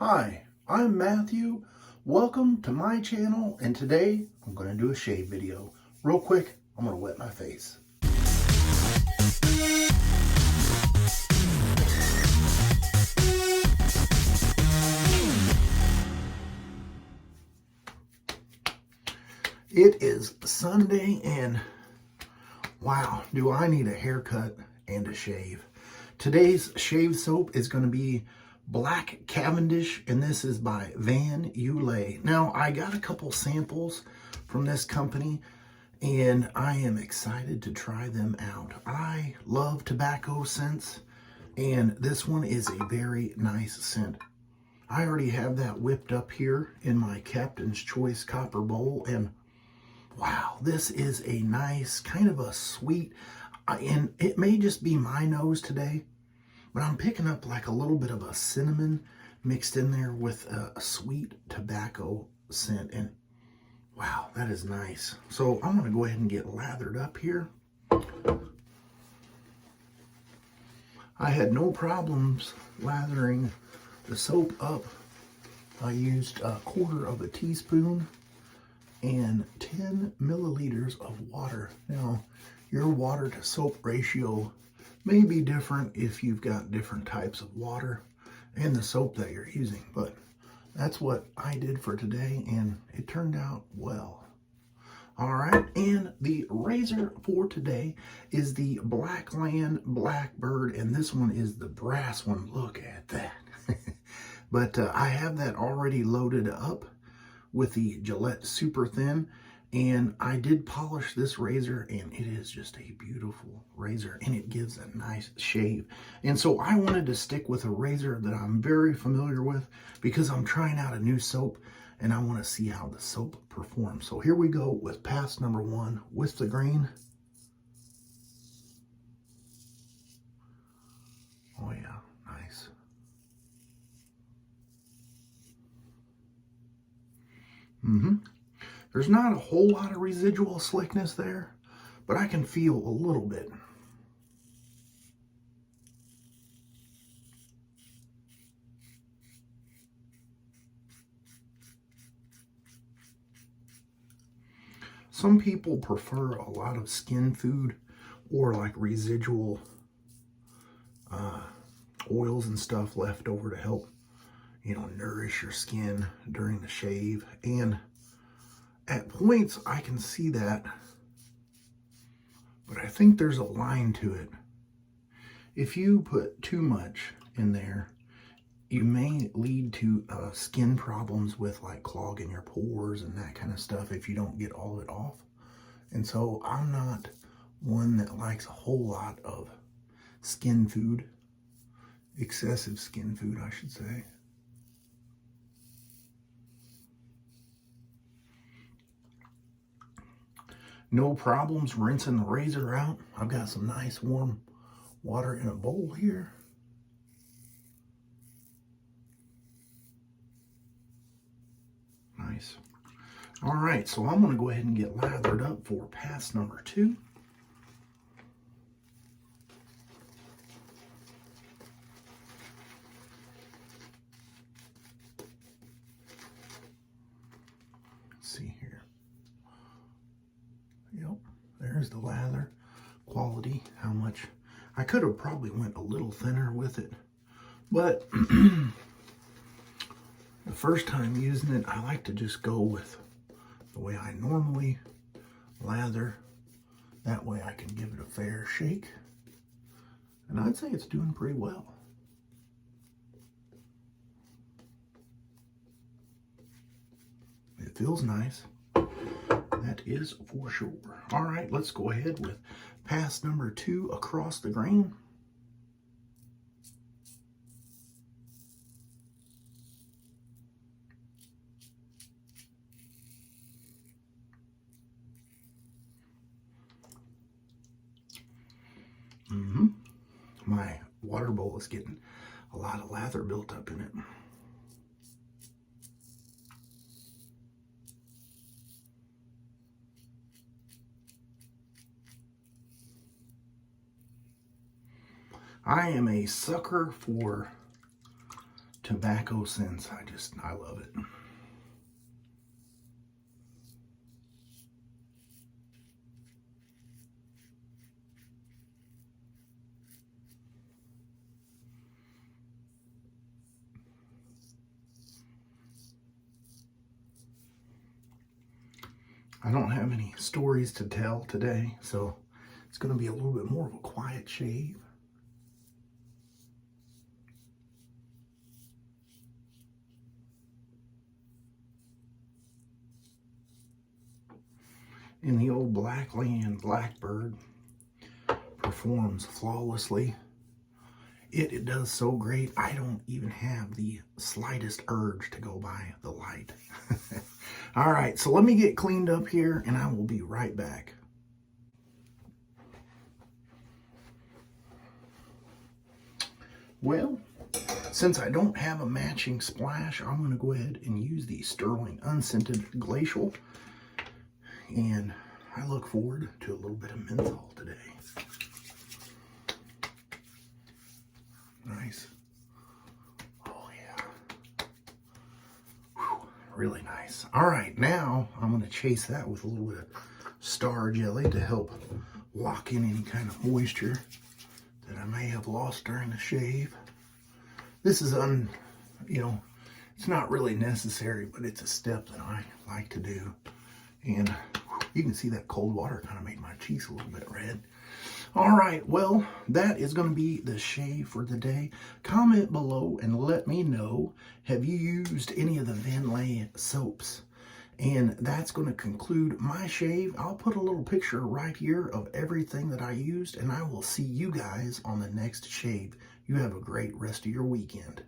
Hi, I'm Matthew. Welcome to my channel, and today I'm going to do a shave video. Real quick, I'm going to wet my face. It is Sunday and wow, do I need a haircut and a shave. Today's shave soap is going to be Black Cavendish, and this is by Yulay. Now, I got a couple samples from this company, and I am excited to try them out. I love tobacco scents, and this one is a very nice scent. I already have that whipped up here in my Captain's Choice copper bowl, and wow, this is a nice, kind of a sweet, and it may just be my nose today, but I'm picking up like a little bit of a cinnamon mixed in there with a sweet tobacco scent. And wow, that is nice. So I'm going to go ahead and get lathered up here. I had no problems lathering the soap up. I used 1/4 of a teaspoon and 10 milliliters of water. Now, your water to soap ratio may be different if you've got different types of water and the soap that you're using, but that's what I did for today, and it turned out well. All right, and the razor for today is the Blackland Blackbird, and this one is the brass one. Look at that. But I have that already loaded up with the Gillette super thin, and I did polish this razor, and it is just a beautiful razor, and it gives a nice shave. And so I wanted to stick with a razor that I'm very familiar with because I'm trying out a new soap, and I want to see how the soap performs. So here we go with pass number 1 with the grain. Oh yeah, nice. There's not a whole lot of residual slickness there, but I can feel a little bit. Some people prefer a lot of skin food or like residual oils and stuff left over to help, you know, nourish your skin during the shave. And at points I can see that, but I think there's a line to it. If you put too much in there, you may lead to skin problems with like clogging your pores and that kind of stuff if you don't get all of it off. And so I'm not one that likes a whole lot of skin food, excessive skin food, I should say. No problems rinsing the razor out. I've got some nice warm water in a bowl here. Nice. All right, so I'm going to go ahead and get lathered up for pass number 2. Let's see here. Yep, there's the lather quality, how much. I could have probably went a little thinner with it, but the first time using it, I like to just go with the way I normally lather. That way I can give it a fair shake, and I'd say it's doing pretty well. It feels nice. That is for sure. All right, let's go ahead with pass number 2 across the grain. My water bowl is getting a lot of lather built up in it. I am a sucker for tobacco scents. I love it. I don't have any stories to tell today, so it's going to be a little bit more of a quiet shave. And the old Blackland Blackbird performs flawlessly. It does so great, I don't even have the slightest urge to go by the light. All right, so let me get cleaned up here and I will be right back. Well, since I don't have a matching splash, I'm going to go ahead and use the Stirling unscented Glacial. And I look forward to a little bit of menthol today. Nice. Oh yeah. Whew, really nice. All right, now I'm going to chase that with a little bit of star jelly to help lock in any kind of moisture that I may have lost during the shave. This is it's not really necessary, but it's a step that I like to do. And you can see that cold water kind of made my cheeks a little bit red. All right, well, that is going to be the shave for the day. Comment below and let me know, have you used any of the Yulay soaps? And that's going to conclude my shave. I'll put a little picture right here of everything that I used, and I will see you guys on the next shave. You have a great rest of your weekend.